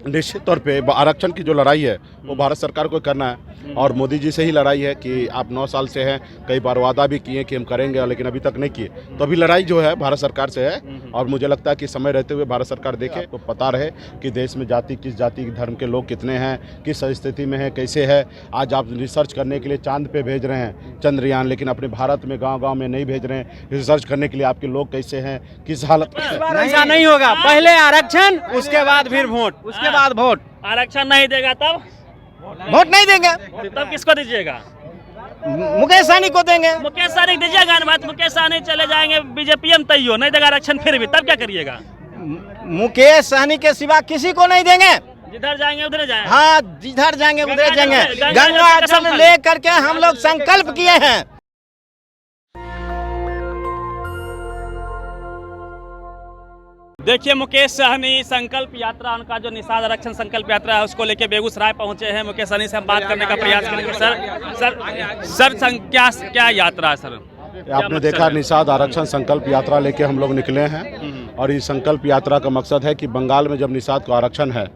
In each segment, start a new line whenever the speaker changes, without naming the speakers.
निश्चित तौर पे आरक्षण की जो लड़ाई है वो भारत सरकार को करना है और मोदी जी से ही लड़ाई है कि आप 9 साल से हैं, कई बार वादा भी किए कि हम करेंगे लेकिन अभी तक नहीं किए। तो अभी लड़ाई जो है भारत सरकार से है और मुझे लगता है कि समय रहते हुए भारत सरकार देखे, आपको पता रहे कि देश में किस जाति धर्म के लोग कितने हैं, किस स्थिति में है, कैसे है। आज आप रिसर्च करने के लिए चांद पे भेज रहे हैं चंद्रयान, लेकिन अपने भारत में गाँव में नहीं भेज रहे हैं रिसर्च करने के लिए आपके लोग कैसे हैं, किस हालत में।
ऐसा नहीं होगा, पहले आरक्षण उसके बाद फिर वोट, उसके बाद वोट।
आरक्षण नहीं देगा तब
वोट नहीं देंगे,
तब किसको दीजिएगा?
मुकेश सहनी को देंगे।
मुकेश सहनी दीजिएगा ना, बात मुकेश सहनी चले जाएंगे बीजेपी में, तैयो नहीं देगा आरक्षण फिर भी, तब क्या करिएगा?
मुकेश सहनी के सिवा किसी को नहीं देंगे।
जिधर जाएंगे उधर जाएंगे।
हाँ, जिधर जाएंगे उधर जाएंगे। गंगा जल ले करके हम लोग संकल्प किए हैं।
देखिए मुकेश सहनी संकल्प यात्रा, उनका जो निषाद आरक्षण संकल्प यात्रा है उसको लेके बेगूसराय पहुंचे हैं। मुकेश सहनी से हम बात करने का प्रयास करेंगे। सर क्या यात्रा है सर?
आपने देखा निषाद आरक्षण संकल्प यात्रा लेके हम लोग निकले हैं और इस संकल्प यात्रा का मकसद है कि बंगाल में जब निषाद को आरक्षण है,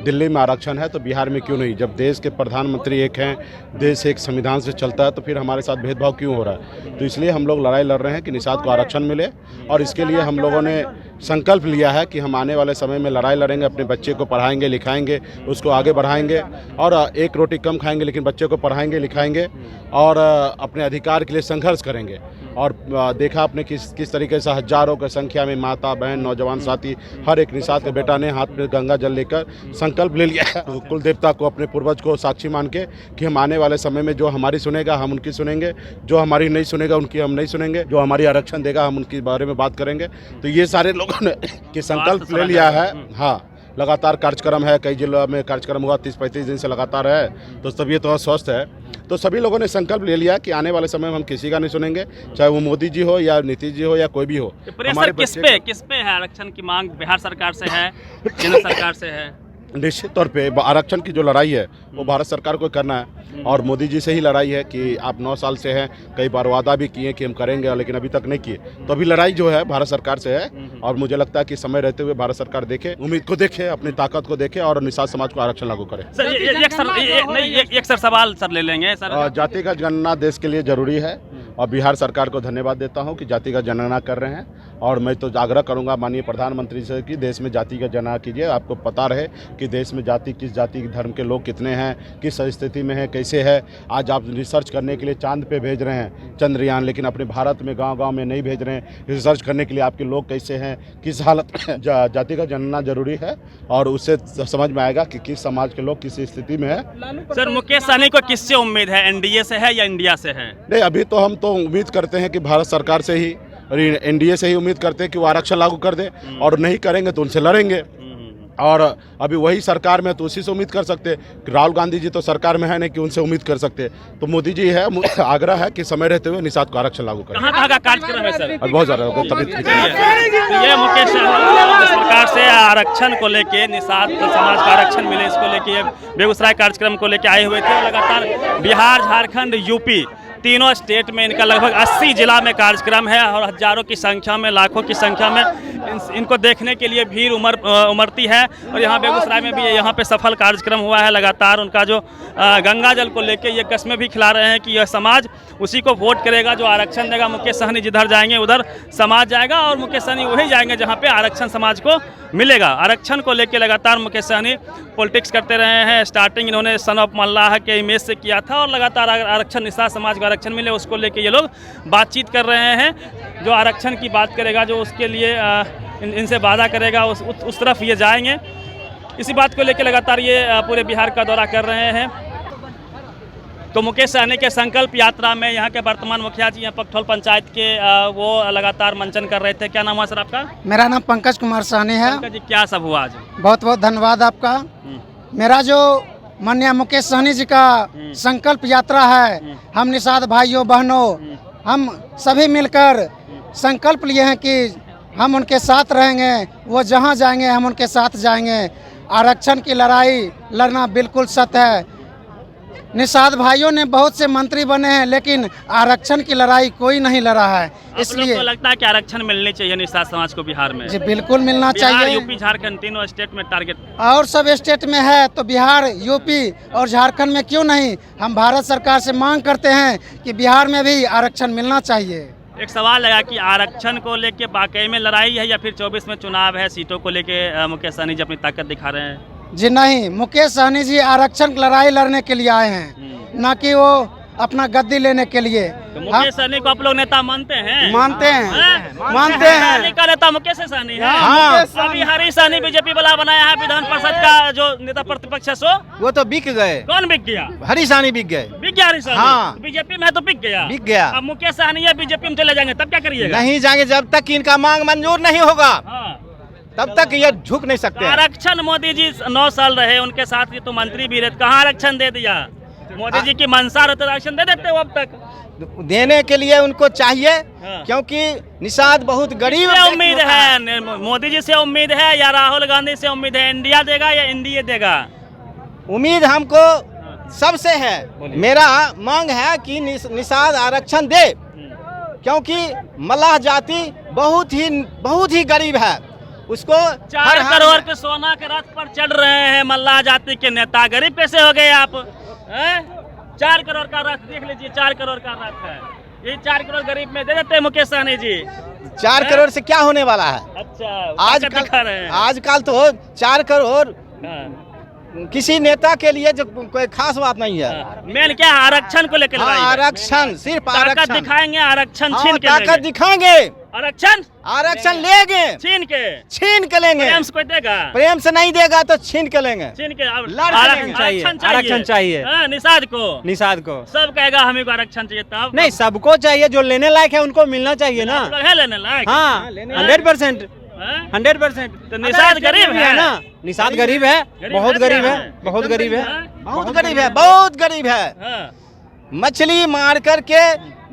दिल्ली में आरक्षण है, तो बिहार में क्यों नहीं? जब देश के प्रधानमंत्री एक हैं, देश एक संविधान से चलता है, तो फिर हमारे साथ भेदभाव क्यों हो रहा है? तो इसलिए हम लोग लड़ाई लड़ रहे हैं कि निषाद को आरक्षण मिले और इसके लिए हम लोगों ने संकल्प लिया है कि हम आने वाले समय में लड़ाई लड़ेंगे, अपने बच्चे को पढ़ाएंगे लिखाएंगे, उसको आगे बढ़ाएंगे और एक रोटी कम खाएंगे लेकिन बच्चे को पढ़ाएंगे लिखाएंगे और अपने अधिकार के लिए संघर्ष करेंगे। और देखा आपने किस तरीके से हजारों की संख्या में माता बहन नौजवान साथी हर एक निषाद के बेटा ने हाथ में गंगा जल लेकर संकल्प ले लिया है कुल देवता को, अपने पूर्वज को साक्षी मान के कि हम आने वाले समय में जो हमारी सुनेगा हम उनकी सुनेंगे, जो हमारी नहीं सुनेगा उनकी हम नहीं सुनेंगे, जो हमारी आरक्षण देगा हम उनके बारे में बात करेंगे। तो ये सारे लोगों ने कि संकल्प ले लिया है। हाँ, लगातार कार्यक्रम है, कई जिलों में कार्यक्रम हुआ, 30-35 दिन से लगातार है, तो तबीयत तो स्वस्थ है। तो सभी लोगों ने संकल्प ले लिया कि आने वाले समय में हम किसी का नहीं सुनेंगे, चाहे वो मोदी जी हो या नीतीश जी हो या कोई भी हो।
हमारे किस पे है आरक्षण की मांग? बिहार सरकार से है, केंद्र सरकार से है?
निश्चित तौर पे आरक्षण की जो लड़ाई है वो भारत सरकार को करना है और मोदी जी से ही लड़ाई है कि आप 9 साल से हैं, कई बार वादा भी किए कि हम करेंगे लेकिन अभी तक नहीं किए। तो अभी लड़ाई जो है भारत सरकार से है और मुझे लगता है कि समय रहते हुए भारत सरकार देखे, उम्मीद को देखे, अपनी ताकत को देखे और निषाद समाज को आरक्षण लागू करे।
सर एक सवाल सर ले लेंगे सर।
जातिगत जनगणना देश के लिए जरूरी है और बिहार सरकार को धन्यवाद देता हूं कि जातिगत जनगणना कर रहे हैं और मैं तो आग्रह करूंगा माननीय प्रधानमंत्री से कि देश में जातिगत जनगणना कीजिए। आपको पता रहे कि देश में किस जाति धर्म के लोग कितने हैं, किस स्थिति में है, कैसे है। आज आप रिसर्च करने के लिए चांद पे भेज रहे हैं चंद्रयान, लेकिन अपने भारत में गाँव में नहीं भेज रहे हैं रिसर्च करने के लिए आपके लोग कैसे हैं, किस हालत में। जातिगत जनगणना जरूरी है और उससे समझ में आएगा कि किस समाज के लोग किस स्थिति में है।
सर मुकेश सहनी को किससे उम्मीद है, एनडीए से है या इंडिया से है?
नहीं, अभी तो हम तो उम्मीद करते हैं कि भारत सरकार से ही और एनडीए से ही उम्मीद करते हैं कि वो आरक्षण लागू कर दे और नहीं करेंगे तो उनसे लड़ेंगे। और अभी वही सरकार में तो उसी से उम्मीद कर सकते हैं। राहुल गांधी जी तो सरकार में है नहीं कि उनसे उम्मीद कर सकते। तो मोदी जी है, आग्रह है कि समय रहते हुए निषाद को आरक्षण लागू करें।
कहाँ का कार्यक्रम है सर?
बहुत ज़्यादा
ये मुकेश सरकार से आरक्षण को लेके, निषाद समाज का आरक्षण मिले इसको लेके बेगूसराय कार्यक्रम को लेके आए हुए थे। लगातार बिहार, झारखंड, यूपी तीनों स्टेट में इनका लगभग 80 जिला में कार्यक्रम है और हजारों की संख्या में, लाखों की संख्या में इनको देखने के लिए भीड़ उमड़ती है। और यहाँ बेगूसराय में भी यहाँ पे सफल कार्यक्रम हुआ है। लगातार उनका जो गंगा जल को लेके ये कस्में भी खिला रहे हैं कि यह समाज उसी को वोट करेगा जो आरक्षण देगा। मुकेश सहनी जिधर जाएंगे उधर समाज जाएगा और मुकेश सहनी वही जाएंगे जहाँ पे आरक्षण समाज को मिलेगा। आरक्षण को लेके लगातार मुकेश सहनी पॉलिटिक्स करते रहे हैं। स्टार्टिंग इन्होंने सन ऑफ मल्लाह के इमेज से किया था और लगातार आरक्षण, निषाद समाज को आरक्षण मिले उसको लेके ये लोग बातचीत कर रहे हैं। जो आरक्षण की बात करेगा, जो उसके लिए इनसे वादा करेगा, उस तरफ ये जाएंगे। इसी बात को लेकर लगातार ये पूरे बिहार का दौरा कर रहे हैं। तो मुकेश सहनी के संकल्प यात्रा में यहाँ के वर्तमान मुखिया जी हैं पकठौल पंचायत के, वो लगातार मंचन कर रहे थे। क्या नाम है सर आपका?
मेरा नाम पंकज कुमार सहनी है।
पंकज जी, क्या सब हुआ आज?
बहुत बहुत धन्यवाद आपका। मेरा जो माननीय मुकेश सहनी जी का संकल्प यात्रा है, हम निषाद भाइयों बहनों हम सभी मिलकर संकल्प लिए हैं कि हम उनके साथ रहेंगे, वो जहाँ जाएंगे हम उनके साथ जाएंगे। आरक्षण की लड़ाई लड़ना बिल्कुल सत्य है। निषाद भाइयों ने बहुत से मंत्री बने हैं, लेकिन आरक्षण की लड़ाई कोई नहीं लड़ा है। इसलिए
तो लगता है कि आरक्षण मिलनी चाहिए निषाद समाज को बिहार में।
जी बिल्कुल मिलना
बिहार,
चाहिए।
यूपी, झारखंड तीनों स्टेट में टारगेट
और सब स्टेट में है तो बिहार, यूपी और झारखंड में क्यों नहीं। हम भारत सरकार से मांग करते हैं कि बिहार में भी आरक्षण मिलना चाहिए।
एक सवाल लगा कि आरक्षण को लेके वाकई में लड़ाई है या फिर 24 में चुनाव है, सीटों को लेके मुकेश सहनी जी अपनी ताकत दिखा रहे हैं?
जी नहीं, मुकेश सहनी जी आरक्षण की लड़ाई लड़ने के लिए आए हैं, न कि वो अपना गद्दी लेने के लिए।
तो मुकेश सहनी को आप लोग नेता मानते हैं?
मानते हैं, मानते हैं।
का नेता मुकेश सहनी है।
हाँ।
अभी हरीश सहनी बीजेपी वाला बनाया है विधान परिषद का जो नेता प्रतिपक्ष है, सो
वो तो बिक गए,
कौन बिक गया?
हरीश सहनी बिक गए।
बिक गया हरीश सहनी?
हाँ।
बीजेपी में है तो बिक गया।
बिक गया।
अब मुकेश सहनी या बीजेपी में चले जाएंगे तब क्या करिएगा?
नहीं जाएंगे जब तक कि इनका मांग मंजूर नहीं होगा,
हाँ।
तब तक ये झुक नहीं सकते हैं।
आरक्षण मोदी जी 9 साल रहे, उनके साथ ये तो मंत्री भी रहे, कहाँ आरक्षण दे दिया? मोदी जी की मंशा रहते आरक्षण दे देते हो अब तक।
देने के लिए उनको चाहिए,
हाँ।
क्योंकि निषाद बहुत गरीब
किससे उम्मीद है? मोदी जी से उम्मीद है या राहुल गांधी से उम्मीद है? इंडिया देगा या एनडीए देगा?
उम्मीद हमको सबसे है। मेरा मांग है कि निषाद आरक्षण दे, क्योंकि मल्लाह जाति बहुत ही गरीब है। उसको
4 करोड़ के सोना के रथ पर चढ़ रहे हैं मल्लाह जाति के नेता, गरीब कैसे हो गए आप? 4 करोड़ का रथ देख लीजिए, 4 करोड़ का रथ है, ये 4 करोड़ गरीब में दे देते हैं मुकेश सहनी जी।
4 करोड़ से क्या होने वाला है?
अच्छा,
आजकल तो 4 करोड़
हाँ।
किसी नेता के लिए जो कोई खास बात नहीं है।
मेन क्या है? आरक्षण को लेकर लड़ाई है।
आरक्षण, सिर्फ
ताकत
आरक्षण
दिखाएंगे, आरक्षण छीन के
ताकत
लेंगे।
दिखाएंगे, आरक्षण लेंगे,
छीन के
लेंगे।
प्रेम से कोई देगा?
प्रेम से नहीं देगा तो छीन के लेंगे।
छीन के
आरक्षण चाहिए।
हाँ, निषाद को सब कहेगा हमें को आरक्षण चाहिए, तब
नहीं सबको चाहिए, जो लेने लायक है उनको मिलना चाहिए ना।
आप लोग है लेने लायक?
हाँ 100%।
तो निषाद गरीब है
ना, निषाद गरीब है, बहुत गरीब है, बहुत गरीब है,
बहुत गरीब है, बहुत गरीब है।
हाँ।
मछली मार करके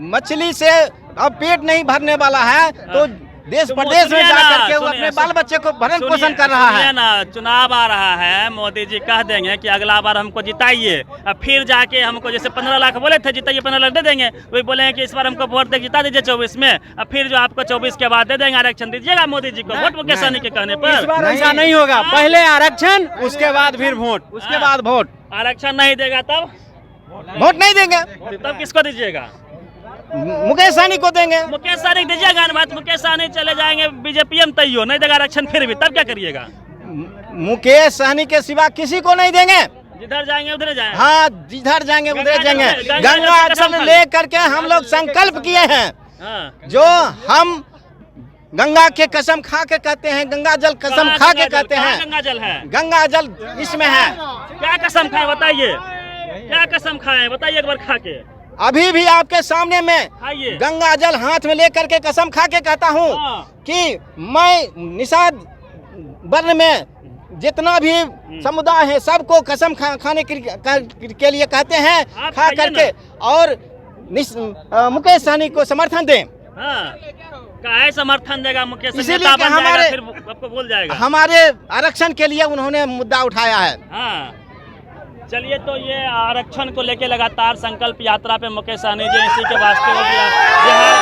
मछली से अब पेट नहीं भरने वाला है, तो देश प्रदेश में जा करके वो अपने बाल बच्चे को भरण पोषण कर रहा है
ना। चुनाव आ रहा है, मोदी जी कह देंगे कि अगला बार हमको जिताइए, अब फिर जाके हमको जैसे 15 लाख बोले थे जिताइए, 15 लाख दे देंगे, वही बोलेंगे कि इस बार हमको वोट दे जिता दीजिए 24 में, अब फिर जो आपको 24 के बाद दे देंगे आरक्षण दीजिएगा मोदी जी को, वोट मुकेश सहनी के कहने पर।
इस बार ऐसा नहीं होगा, पहले आरक्षण उसके बाद फिर वोट,
उसके बाद वोट।
आरक्षण नहीं देगा तब
वोट नहीं देंगे,
तब किसको दीजिएगा?
मुकेश सहनी को देंगे।
मुकेश सहनी दीजिएगा ना बात, मुकेश सहनी चले जाएंगे बीजेपी में, तैयो नहीं देगा आरक्षण फिर भी, तब क्या करिएगा?
मुकेश सहनी के सिवा किसी को नहीं देंगे।
जिधर जाएंगे उधर जाएंगे।
हाँ, जिधर जाएंगे उधर जाएंगे। गंगा जल ले करके हम लोग संकल्प किए हैं, जो हम गंगा के कसम खा के कहते हैं, गंगा जल कसम खा के कहते हैं।
गंगा जल है,
गंगा जल इसमें है।
क्या कसम खाए बताइए, क्या कसम खाए बताइए एक बार खा के।
अभी भी आपके सामने में गंगा जल हाथ में लेकर के कसम खा के कहता हूँ कि मैं निषाद वर्ण में जितना भी समुदाय है सबको कसम खाने के लिए कहते हैं, खा करके, और मुकेश सहनी को समर्थन दें।
काहे समर्थन देगा मुकेश सहनी?
इसीलिए कि हमारे
फिर आपको बोल जाएगा,
हमारे आरक्षण के लिए उन्होंने मुद्दा उठाया है।
हाँ। चलिए, तो ये आरक्षण को लेके लगातार संकल्प यात्रा पे मुकेश सहनी जी इसी के वास्ते हो गया बिहार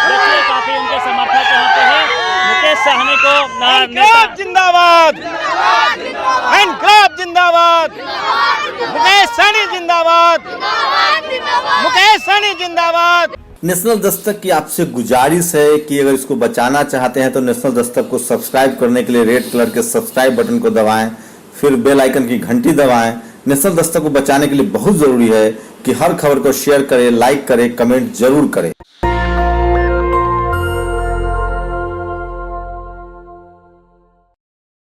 देखिए काफी उनके समर्थक यहाँ पे हैं। मुकेश सहनी को
इनकलाब जिंदाबाद, इनकलाब जिंदाबाद, मुकेश सहनी जिंदाबाद, मुकेश सहनी जिंदाबाद।
नेशनल दस्तक की आपसे गुजारिश है कि अगर इसको बचाना चाहते हैं तो नेशनल दस्तक को सब्सक्राइब करने के लिए रेड कलर के सब्सक्राइब बटन को दबाएं, फिर बेल आइकन की घंटी दबाएं। नेशनल दस्तक को बचाने के लिए बहुत जरूरी है कि हर खबर को शेयर करें, लाइक करें, कमेंट जरूर करें।